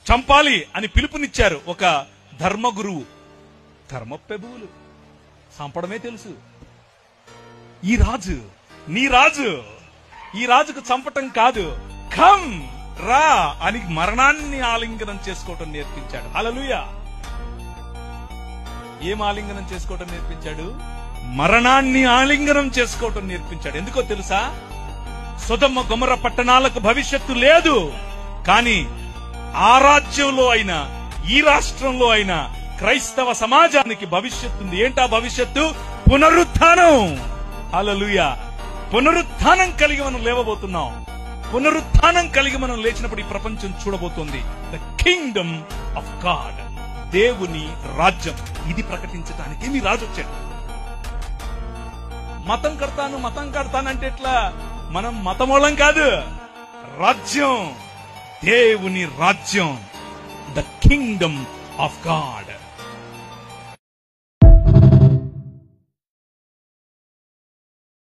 చంపాలి అని పిలుపునిచ్చారు ఒక ధర్మగురువు. ధర్మప్రభువులు చంపడమే తెలుసు. ఈ రాజు, నీ రాజు, ఈ రాజుకు చంపటం కాదు, కమ్ రా అని మరణాన్ని ఆలింగనం చేసుకోవటం నేర్పించాడు. హల్లెలూయా. ఏం ఆలింగనం చేసుకోవటం నేర్పించాడు? మరణాన్ని ఆలింగనం చేసుకోవటం నేర్పించాడు. ఎందుకో తెలుసా? సొదొమ గొమొర్రా పట్టణాలకు భవిష్యత్తు లేదు, కానీ ఆ రాజ్యంలో అయినా ఈ రాష్ట్రంలో అయినా క్రైస్తవ సమాజానికి భవిష్యత్తు ఉంది. ఏంటా భవిష్యత్తు? పునరుత్థానం. హల్లెలూయా. పునరుత్థానం కలిగి మనం లేవబోతున్నాం. పునరుత్థానం కలిగి మనం లేచినప్పుడు ఈ ప్రపంచం చూడబోతోంది ద కింగ్డమ్ ఆఫ్ గాడ్, దేవుని రాజ్యం. ఇది ప్రకటించడానికి మీ రాజు వచ్చాడు. మతం కడతానంటే ఎట్లా? మనం మతమూలం కాదు, రాజ్యం, దేవుని రాజ్యం, ద కింగ్డమ్ ఆఫ్ గాడ్.